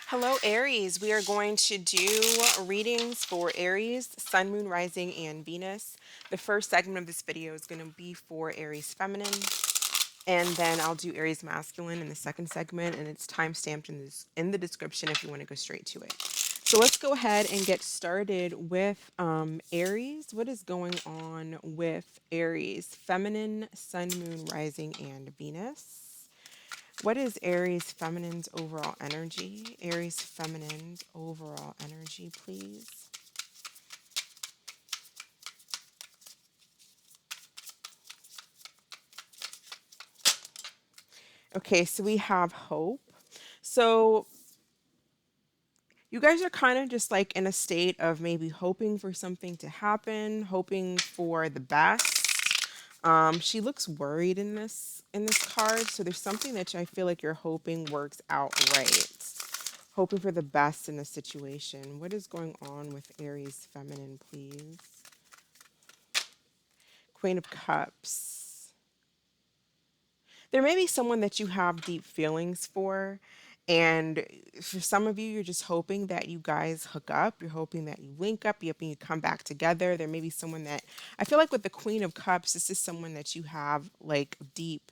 Hello, Aries. We are going to do readings for Aries, Sun, Moon, Rising, and Venus. The first segment of this video is going to be for Aries Feminine, and then I'll do Aries Masculine in the second segment, and it's time stamped in the description if you want to go straight to it. So let's go ahead and get started with Aries. What is going on with Aries, Feminine, Sun, Moon, Rising, and Venus? What is Aries Feminine's overall energy? Aries Feminine's overall energy, please. Okay, so we have hope. So you guys are kind of just like in a state of maybe hoping for something to happen, hoping for the best. She looks worried in this card, so there's something that I feel like you're hoping works out right. Hoping for the best in a situation. What is going on with Aries Feminine, please? Queen of Cups. There may be someone that you have deep feelings for, and for some of you, you're just hoping that you guys hook up. You're hoping that you link up. You're hoping you come back together. There may be someone that I feel like with the Queen of Cups, this is someone that you have like deep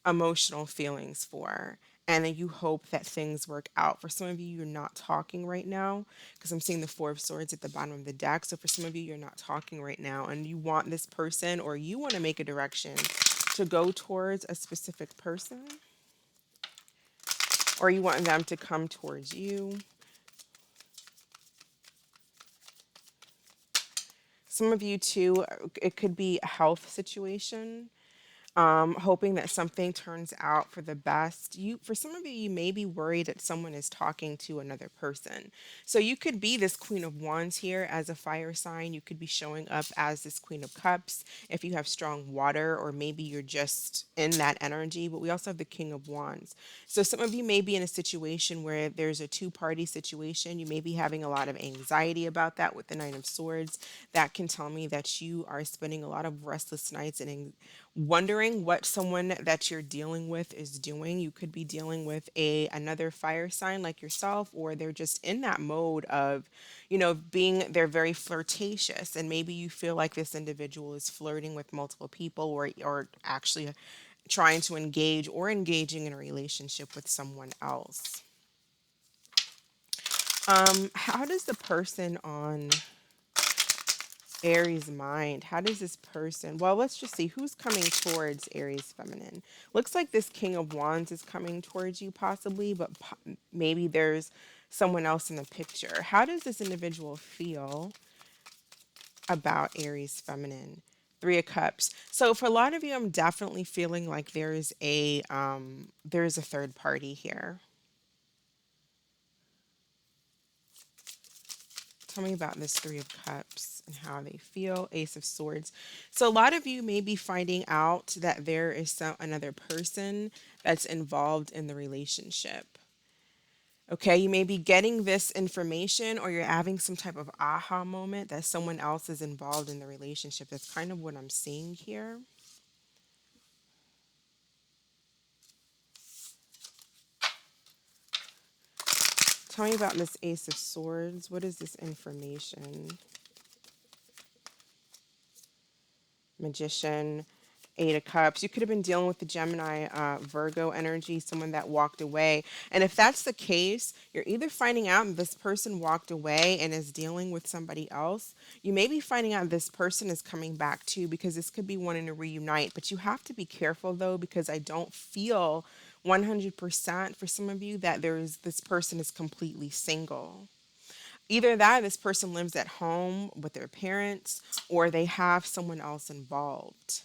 emotional feelings for. And then you hope that things work out. For some of you, you're not talking right now because I'm seeing the Four of Swords at the bottom of the deck. So for some of you, you're not talking right now and you want this person or you want to make a direction to go towards a specific person or you want them to come towards you. Some of you, too, it could be a health situation. Hoping that something turns out for the best. For some of you, you may be worried that someone is talking to another person. So you could be this Queen of Wands here as a fire sign. You could be showing up as this Queen of Cups if you have strong water, or maybe you're just in that energy. But we also have the King of Wands. So some of you may be in a situation where there's a two-party situation. You may be having a lot of anxiety about that with the Nine of Swords. That can tell me that you are spending a lot of restless nights and wondering what someone that you're dealing with is doing. You could be dealing with another fire sign like yourself, or they're just in that mode of, they're very flirtatious, and maybe you feel like this individual is flirting with multiple people, or actually trying to engage or engaging in a relationship with someone else. How does the person on Aries mind? How does this person, well, let's just see who's coming towards Aries Feminine. Looks like this King of Wands is coming towards you possibly, but maybe there's someone else in the picture. How does this individual feel about Aries Feminine? Three of Cups. So for a lot of you, I'm definitely feeling like there's a third party here. Tell me about this Three of Cups and how they feel. Ace of Swords. So a lot of you may be finding out that there is another person that's involved in the relationship. Okay, you may be getting this information or you're having some type of aha moment that someone else is involved in the relationship. That's kind of what I'm seeing here. Tell me about this Ace of Swords. What is this information? Magician, Eight of Cups. You could have been dealing with the Gemini, Virgo energy, someone that walked away. And if that's the case, you're either finding out this person walked away and is dealing with somebody else. You may be finding out this person is coming back too, because this could be wanting to reunite. But you have to be careful though, because I don't feel 100% for some of you that this person is completely single. Either that, this person lives at home with their parents, or they have someone else involved.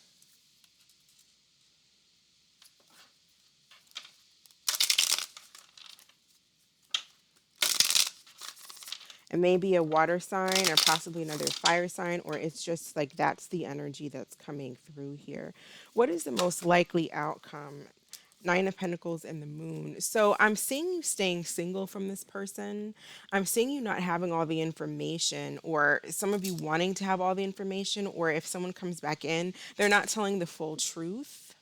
It may be a water sign or possibly another fire sign, or it's just like that's the energy that's coming through here. What is the most likely outcome? Nine of Pentacles and the Moon. So I'm seeing you staying single from this person. I'm seeing you not having all the information, or some of you wanting to have all the information, or if someone comes back in, they're not telling the full truth.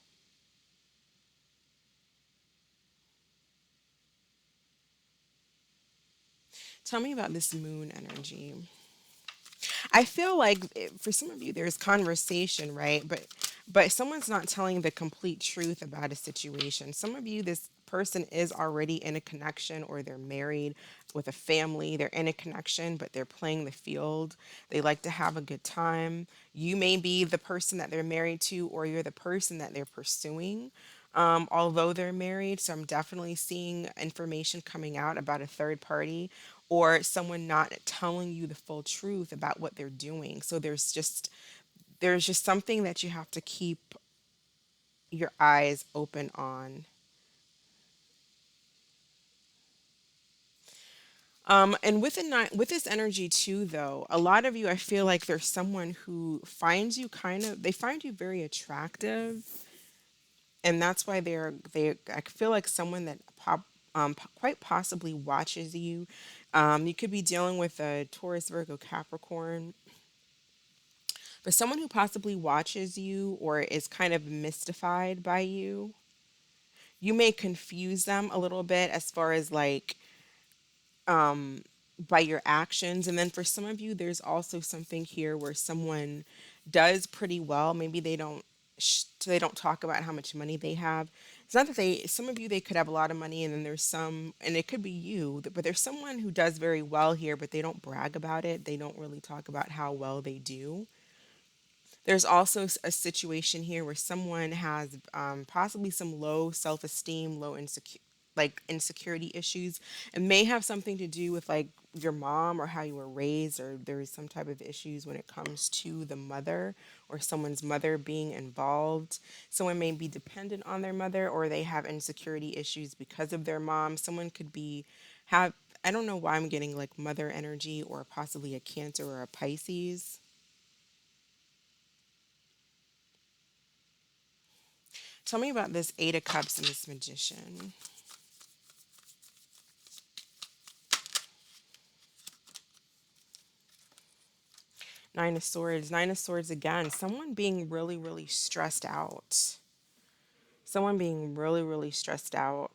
Tell me about this moon energy. I feel like for some of you there's conversation, right? But someone's not telling the complete truth about a situation. Some of you, this person is already in a connection, or they're married with a family. They're in a connection, but they're playing the field. They like to have a good time. You may be the person that they're married to, or you're the person that they're pursuing. Although they're married, so I'm definitely seeing information coming out about a third party, or someone not telling you the full truth about what they're doing. So there's just something that you have to keep your eyes open on. And with this energy too, though, a lot of you, I feel like there's someone who finds you they find you very attractive, and that's why I feel like someone that quite possibly watches you. You could be dealing with a Taurus, Virgo, Capricorn, but someone who possibly watches you or is kind of mystified by you. You may confuse them a little bit as far as like by your actions. And then for some of you, there's also something here where someone does pretty well. Maybe they don't talk about how much money they have. It's not that some of you, they could have a lot of money, and then there's some, and it could be you, but there's someone who does very well here, but they don't brag about it. They don't really talk about how well they do. There's also a situation here where someone has possibly some low self-esteem, low insecurity issues, and may have something to do with like your mom or how you were raised, or there's some type of issues when it comes to the mother or someone's mother being involved. Someone may be dependent on their mother, or they have insecurity issues because of their mom. Someone could be have I don't know why I'm getting like mother energy, or possibly a Cancer or a Pisces. Tell me about this Eight of Cups and this Magician. Nine of Swords. Nine of Swords again. Someone being really, really stressed out. Someone being really, really stressed out.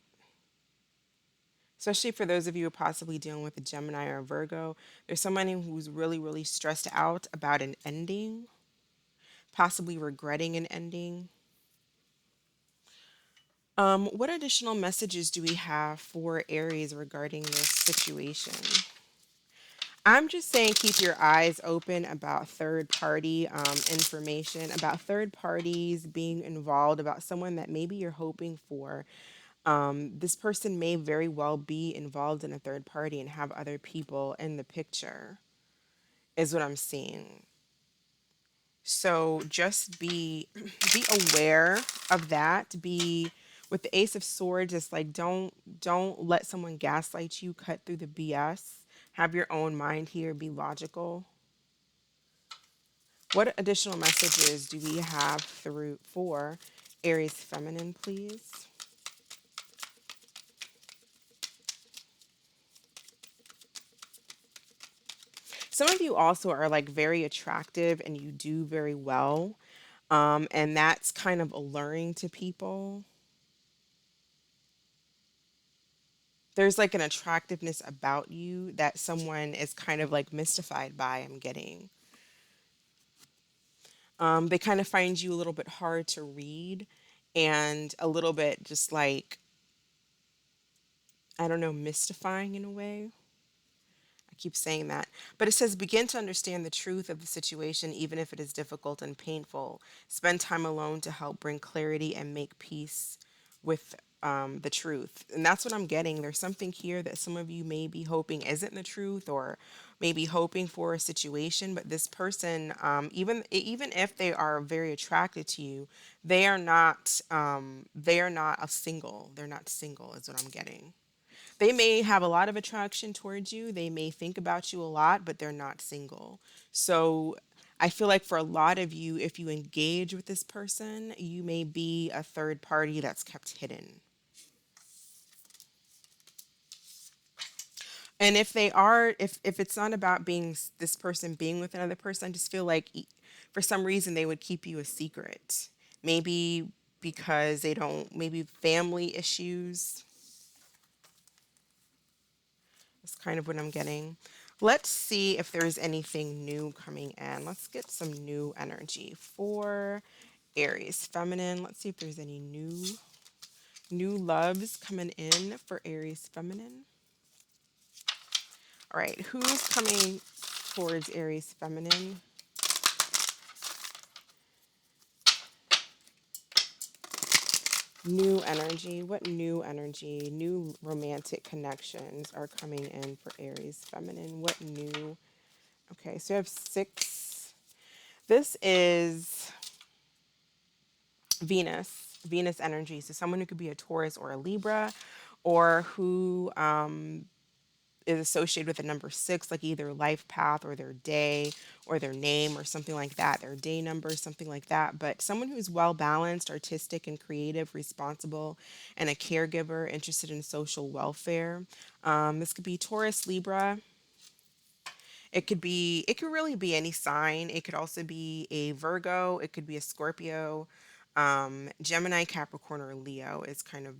Especially for those of you who are possibly dealing with a Gemini or a Virgo. There's somebody who's really, really stressed out about an ending, possibly regretting an ending. What additional messages do we have for Aries regarding this situation? I'm just saying keep your eyes open about third party information, about third parties being involved, about someone that maybe you're hoping for. This person may very well be involved in a third party and have other people in the picture, is what I'm seeing. So just be aware of that. Be with the Ace of Swords, it's like don't let someone gaslight you, cut through the BS. Have your own mind here, be logical. What additional messages do we have through for Aries feminine, please? Some of you also are like very attractive and you do very well. And that's kind of alluring to people. There's like an attractiveness about you that someone is kind of like mystified by, I'm getting. They kind of find you a little bit hard to read, and a little bit just like, I don't know, mystifying in a way. I keep saying that. But it says, begin to understand the truth of the situation, even if it is difficult and painful. Spend time alone to help bring clarity and make peace with the truth. And that's what I'm getting. There's something here that some of you may be hoping isn't the truth, or maybe hoping for a situation. But this person, even if they are very attracted to you, they are not a single. They're not single, is what I'm getting. They may have a lot of attraction towards you. They may think about you a lot, but they're not single. So I feel like for a lot of you, if you engage with this person, you may be a third party that's kept hidden. And if they are, if it's not about this person being with another person, I just feel like for some reason they would keep you a secret. Maybe because they don't, maybe family issues. Let's kind of what I'm getting. Let's see if there's anything new coming in. Let's get some new energy for Aries feminine. Let's see if there's any new loves coming in for Aries feminine. All right, who's coming towards Aries feminine? New energy. What new energy, new romantic connections are coming in for Aries feminine? What new? Okay, so I have 6. This is Venus energy. So someone who could be a Taurus or a Libra, or who is associated with the number 6, like either life path or their day or their name or something like that, their day number, something like that. But someone who's well balanced, artistic and creative, responsible, and a caregiver, interested in social welfare. This could be Taurus, Libra. It could really be any sign. It could also be a Virgo. It could be a Scorpio. Gemini, Capricorn, or Leo is kind of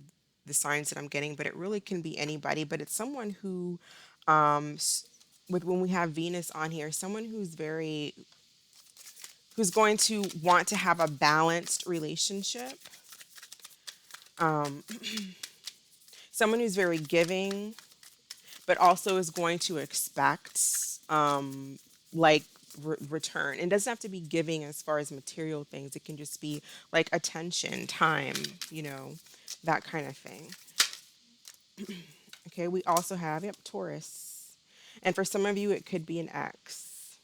the signs that I'm getting, but it really can be anybody. But it's someone who, um, s- with when we have Venus on here, someone who's going to want to have a balanced relationship. Um, Someone who's very giving, but also is going to expect like return. It doesn't have to be giving as far as material things. It can just be like attention, time, you know, that kind of thing. Okay, we also have, yep, Taurus. And for some of you, it could be an ex.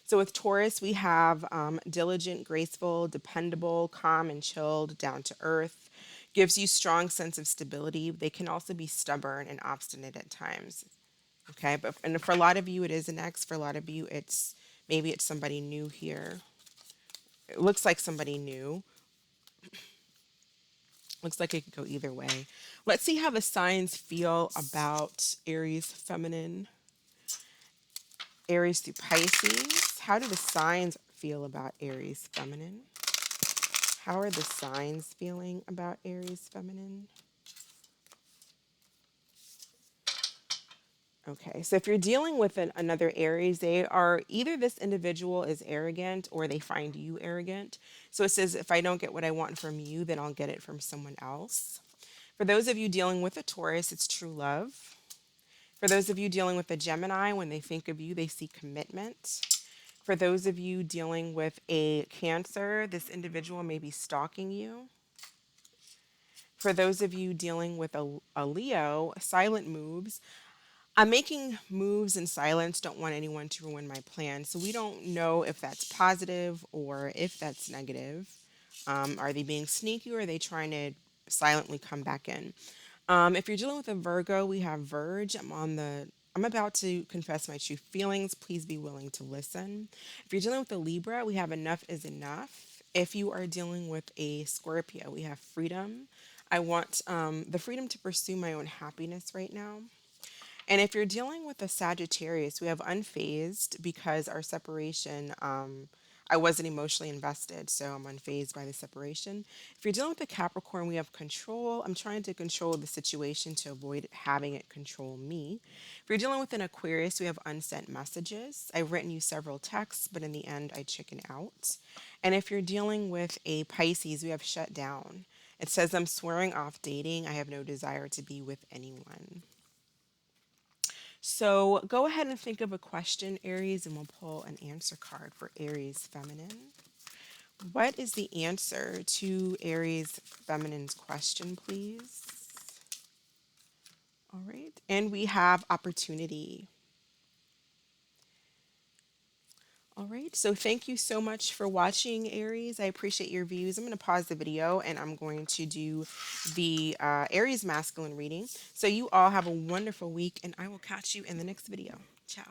So with Taurus, we have diligent, graceful, dependable, calm and chilled, down to earth, gives you strong sense of stability. They can also be stubborn and obstinate at times. Okay, but and for a lot of you, it is an ex. For a lot of you, it's maybe it's somebody new here. It looks like somebody new. Looks like it could go either way. Let's see how the signs feel about Aries feminine, Aries through Pisces. How do the signs feel about Aries feminine? How are the signs feeling about Aries feminine? Okay, so if you're dealing with another Aries, they are either this individual is arrogant or they find you arrogant. So it says, if I don't get what I want from you, then I'll get it from someone else. For those of you dealing with a Taurus, it's true love. For those of you dealing with a Gemini, when they think of you, they see commitment. For those of you dealing with a Cancer, this individual may be stalking you. For those of you dealing with a Leo, silent moves. I'm making moves in silence, don't want anyone to ruin my plan. So we don't know if that's positive or if that's negative. Are they being sneaky or are they trying to silently come back in? If you're dealing with a Virgo, we have Verge. I'm about to confess my true feelings. Please be willing to listen. If you're dealing with a Libra, we have enough is enough. If you are dealing with a Scorpio, we have freedom. I want the freedom to pursue my own happiness right now. And if you're dealing with a Sagittarius, we have unfazed because our separation, I wasn't emotionally invested, so I'm unfazed by the separation. If you're dealing with a Capricorn, we have control. I'm trying to control the situation to avoid having it control me. If you're dealing with an Aquarius, we have unsent messages. I've written you several texts, but in the end, I chicken out. And if you're dealing with a Pisces, we have shut down. It says, I'm swearing off dating. I have no desire to be with anyone. So go ahead and think of a question, Aries, and we'll pull an answer card for Aries feminine. What is the answer to Aries feminine's question, please? All right. And we have opportunity. All right. So thank you so much for watching, Aries. I appreciate your views. I'm going to pause the video and I'm going to do the Aries masculine reading. So you all have a wonderful week and I will catch you in the next video. Ciao.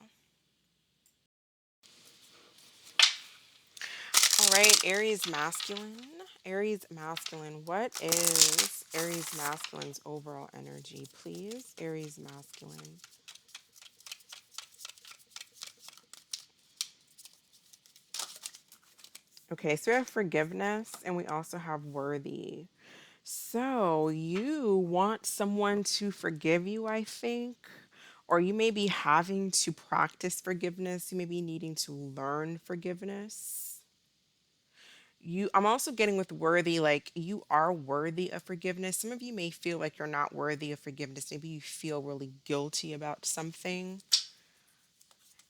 All right, Aries masculine. Aries masculine. What is Aries masculine's overall energy, please? Aries masculine. Okay, so we have forgiveness and we also have worthy. So you want someone to forgive you, I think, or you may be having to practice forgiveness. You may be needing to learn forgiveness. I'm also getting with worthy, like you are worthy of forgiveness. Some of you may feel like you're not worthy of forgiveness. Maybe you feel really guilty about something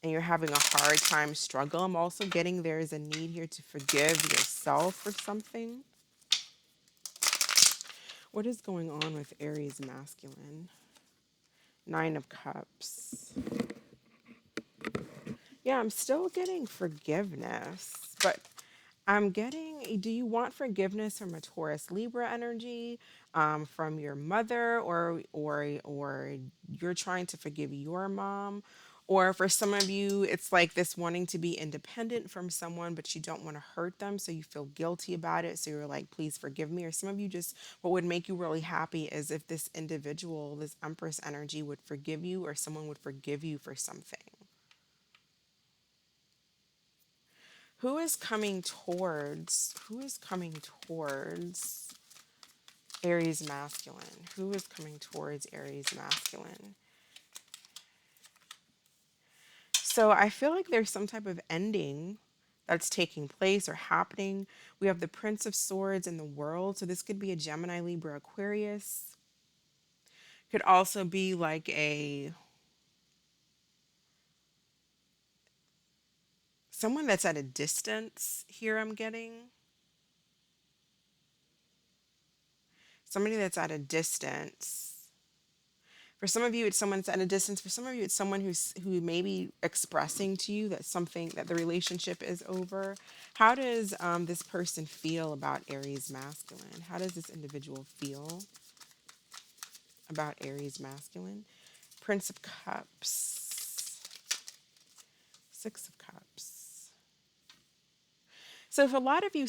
and you're having a hard time struggle. I'm also getting there is a need here to forgive yourself for something. What is going on with Aries masculine? Nine of Cups. Yeah, I'm still getting forgiveness, but I'm getting, do you want forgiveness from a Taurus Libra energy, from your mother, or you're trying to forgive your mom, or for some of you, it's like this wanting to be independent from someone, but you don't want to hurt them, so you feel guilty about it, so you're like, please forgive me. Or some of you just, what would make you really happy is if this individual, this Empress energy, would forgive you, or someone would forgive you for something. Who is coming towards Aries masculine? Who is coming towards Aries masculine? So I feel like there's some type of ending that's taking place or happening. We have the Prince of Swords in the World. So this could be a Gemini, Libra, Aquarius. Could also be like a someone that's at a distance here, I'm getting. Somebody that's at a distance. For some of you, it's someone that's at a distance. For some of you, it's someone who may be expressing to you that something that the relationship is over. How does this person feel about Aries masculine? How does this individual feel about Aries masculine? Prince of Cups, Six of Cups. So for a lot of you,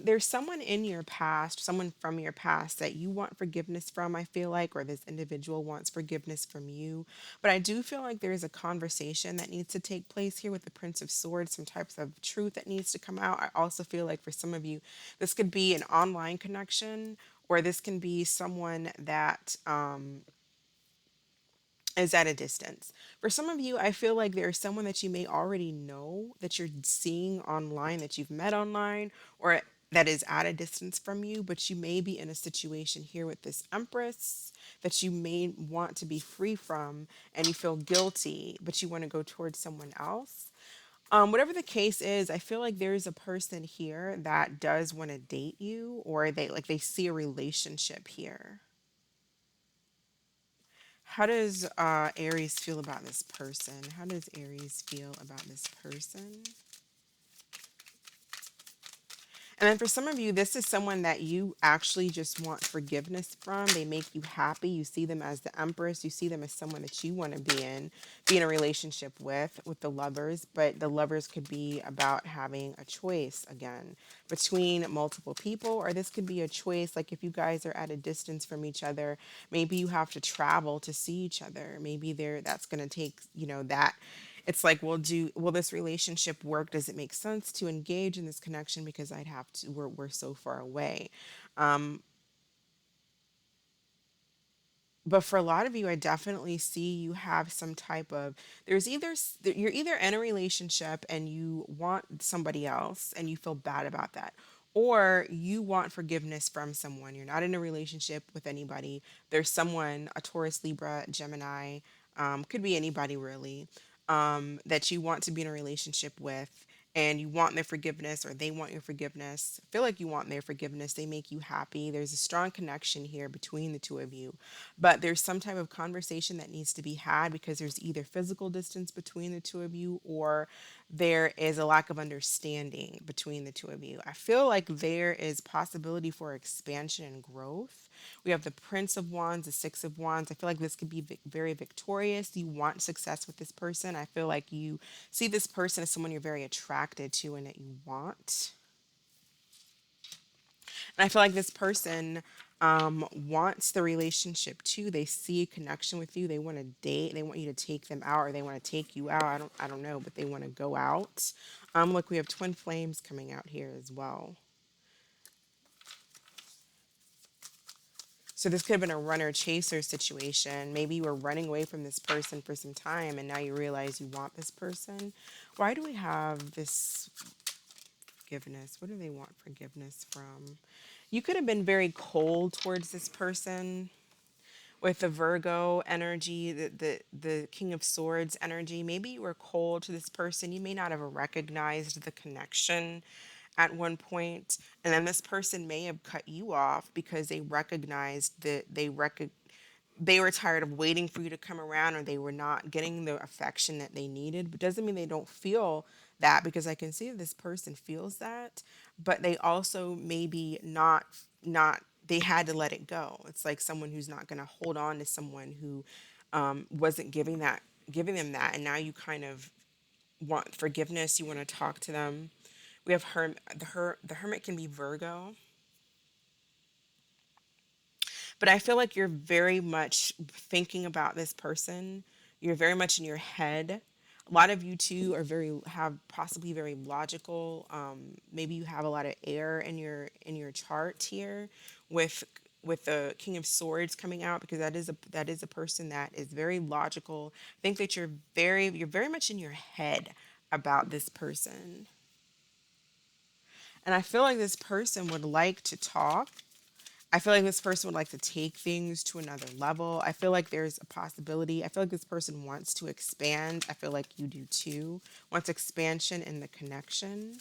there's someone in your past, someone from your past that you want forgiveness from, I feel like, or this individual wants forgiveness from you. But I do feel like there's a conversation that needs to take place here with the Prince of Swords, some types of truth that needs to come out. I also feel like for some of you, this could be an online connection, or this can be someone that is at a distance. For some of you, I feel like there's someone that you may already know that you're seeing online, that you've met online, or that is at a distance from you, but you may be in a situation here with this Empress that you may want to be free from and you feel guilty, but you want to go towards someone else. Whatever the case is, I feel like there's a person here that does want to date you, or they see a relationship here. How does Aries feel about this person? How does Aries feel about this person? And then for some of you, this is someone that you actually just want forgiveness from. They make you happy. You see them as the Empress. You see them as someone that you want to be in a relationship with the lovers. But the lovers could be about having a choice again between multiple people, or this could be a choice like if you guys are at a distance from each other, maybe you have to travel to see each other. Maybe that's going to take, that it's like, will this relationship work? Does it make sense to engage in this connection? Because I'd have to, we're so far away. But for a lot of you, I definitely see you have some type of, you're either in a relationship and you want somebody else and you feel bad about that, or you want forgiveness from someone. You're not in a relationship with anybody. There's someone, a Taurus, Libra, Gemini, could be anybody really, that you want to be in a relationship with, and you want their forgiveness or they want your forgiveness. I feel like you want their forgiveness. They make you happy. There's a strong connection here between the two of you. But there's some type of conversation that needs to be had because there's either physical distance between the two of you, or there is a lack of understanding between the two of you. I feel like there is possibility for expansion and growth. We have the Prince of Wands, the Six of Wands. I feel like this could be very victorious. You want success with this person. I feel like you see this person as someone you're very attracted to and that you want. And I feel like this person wants the relationship too. They see a connection with you. They want to date. They want you to take them out, or they want to take you out. I don't know, but they want to go out. Look, we have twin flames coming out here as well. So this could have been a runner chaser situation. Maybe you were running away from this person for some time and now you realize you want this person. Why do we have this forgiveness? What do they want forgiveness from? You could have been very cold towards this person with the Virgo energy, the King of Swords energy. Maybe you were cold to this person. You may not have recognized the connection at one point, and then this person may have cut you off because they recognized that they were tired of waiting for you to come around, or they were not getting the affection that they needed. But doesn't mean they don't feel that, because I can see this person feels that, but they also maybe not they had to let it go. It's like someone who's not going to hold on to someone who wasn't giving them that, and now you kind of want forgiveness. You want to talk to them. We have the hermit can be Virgo. But I feel like you're very much thinking about this person. You're very much in your head. A lot of you too are have possibly very logical. Maybe you have a lot of air in your chart here, with the King of Swords coming out, because that is a person that is very logical. I think that you're very much in your head about this person. And I feel like this person would like to talk. I feel like this person would like to take things to another level. I feel like there's a possibility. I feel like this person wants to expand. I feel like you do too. Wants expansion in the connection.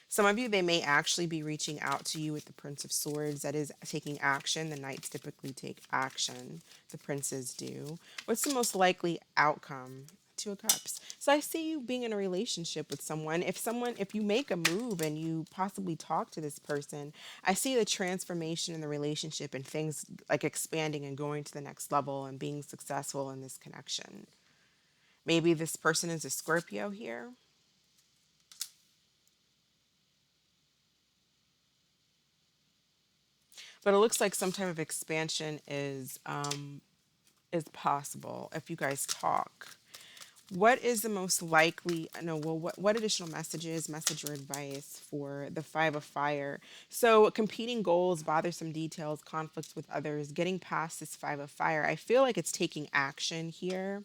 Some of you, they may actually be reaching out to you with the Prince of Swords. That is taking action. The Knights typically take action. The Princes do. What's the most likely outcome? Two of Cups. So I see you being in a relationship with someone. If you make a move and you possibly talk to this person, I see the transformation in the relationship and things like expanding and going to the next level and being successful in this connection. Maybe this person is a Scorpio here. But it looks like some type of expansion is possible if you guys talk. What is the most likely? No, well, what additional message or advice for the Five of Fire? So, competing goals, bothersome details, conflicts with others, getting past this Five of Fire. I feel like it's taking action here.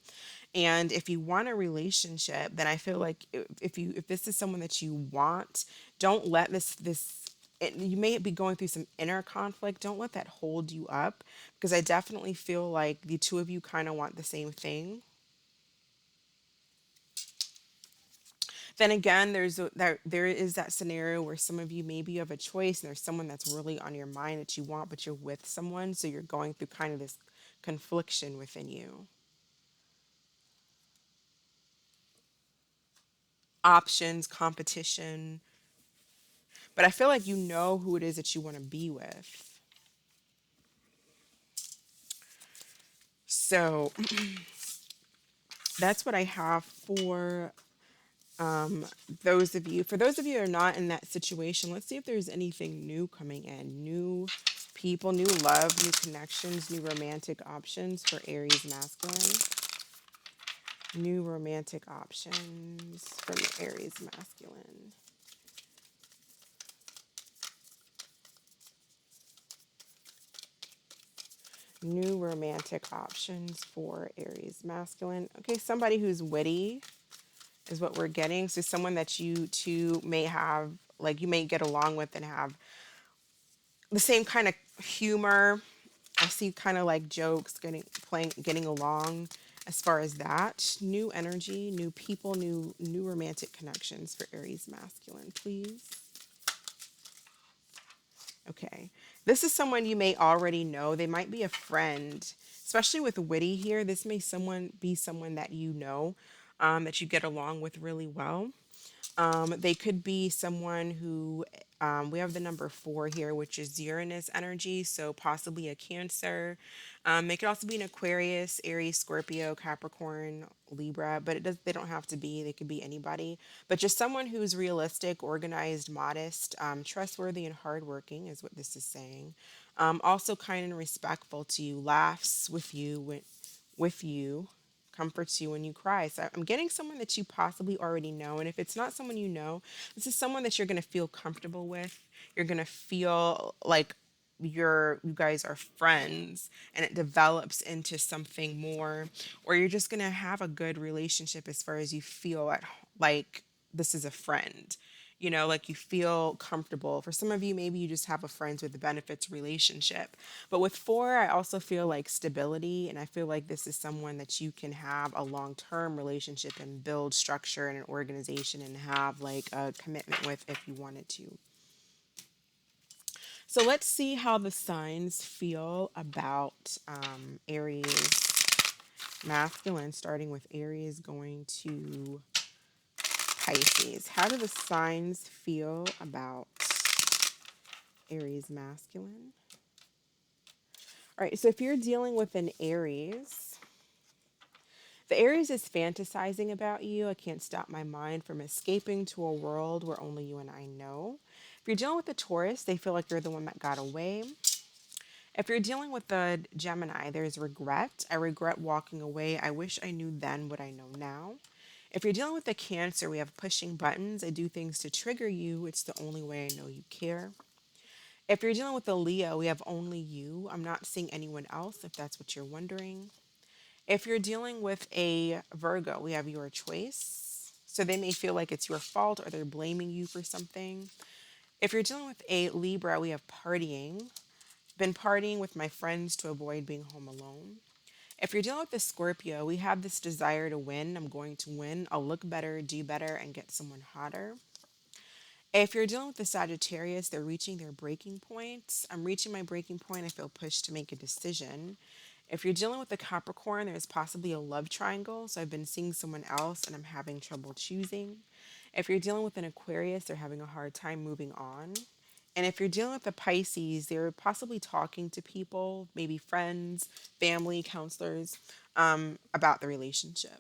And if you want a relationship, then I feel like if this is someone that you want, don't let you may be going through some inner conflict. Don't let that hold you up, because I definitely feel like the two of you kind of want the same thing. Then again, there is that scenario where some of you, maybe you have a choice and there's someone that's really on your mind that you want, but you're with someone, so you're going through kind of this confliction within you. Options, competition, but I feel like you know who it is that you want to be with. So that's what I have for those of you. For those of you who are not in that situation, let's see if there's anything new coming in. New people, new love, new connections, new romantic options for Aries Masculine. New romantic options from Aries Masculine. New romantic options for Aries Masculine. Okay, somebody who's witty is what we're getting. So someone that you two may have, like you may get along with and have the same kind of humor. I see kind of like jokes, getting along. As far as that, new energy, new people, new romantic connections for Aries Masculine, please. Okay. This is someone you may already know. They might be a friend, especially with witty here. This may someone be someone that you know, that you get along with really well. They could be someone who, we have the number 4 here, which is Uranus energy, so possibly a Cancer. They could also be an Aquarius, Aries, Scorpio, Capricorn, Libra, but they don't have to be. They could be anybody. But just someone who's realistic, organized, modest, trustworthy, and hardworking is what this is saying. Also kind and respectful to you, laughs with you, comforts you when you cry. So I'm getting someone that you possibly already know. And if it's not someone you know, this is someone that you're going to feel comfortable with. You're going to feel like you guys are friends and it develops into something more, or you're just going to have a good relationship as far as you feel like this is a friend. Like you feel comfortable. For some of you, maybe you just have a friends with the benefits relationship. But with four, I also feel like stability. And I feel like this is someone that you can have a long term relationship and build structure and an organization and have like a commitment with if you wanted to. So let's see how the signs feel about Aries masculine, starting with Aries going to Pisces. How do the signs feel about Aries masculine? All right, so if you're dealing with an Aries, the Aries is fantasizing about you. I can't stop my mind from escaping to a world where only you and I know. If you're dealing with the Taurus, they feel like you're the one that got away. If you're dealing with the Gemini, there's regret. I regret walking away. I wish I knew then what I know now. If you're dealing with the Cancer, we have pushing buttons. I do things to trigger you. It's the only way I know you care. If you're dealing with the Leo, we have only you. I'm not seeing anyone else, if that's what you're wondering. If you're dealing with a Virgo, we have your choice. So they may feel like it's your fault or they're blaming you for something. If you're dealing with a Libra, we have partying. Been partying with my friends to avoid being home alone. If you're dealing with the Scorpio, we have this desire to win. I'm going to win. I'll look better, do better, and get someone hotter. If you're dealing with the Sagittarius, they're reaching their breaking point. I'm reaching my breaking point. I feel pushed to make a decision. If you're dealing with the Capricorn, there's possibly a love triangle. So I've been seeing someone else and I'm having trouble choosing. If you're dealing with an Aquarius, they're having a hard time moving on. And if you're dealing with the Pisces, they're possibly talking to people, maybe friends, family, counselors, about the relationship.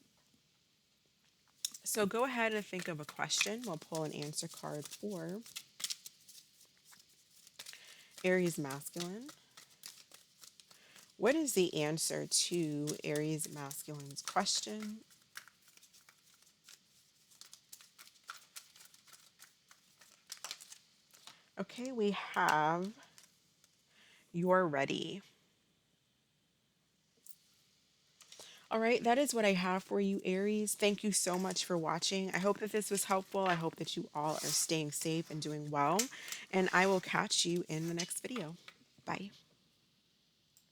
So go ahead and think of a question. We'll pull an answer card for Aries masculine. What is the answer to Aries masculine's question? Okay, we have you're ready. All right, that is what I have for you, Aries. Thank you so much for watching. I hope that this was helpful. I hope that you all are staying safe and doing well. And I will catch you in the next video. Bye.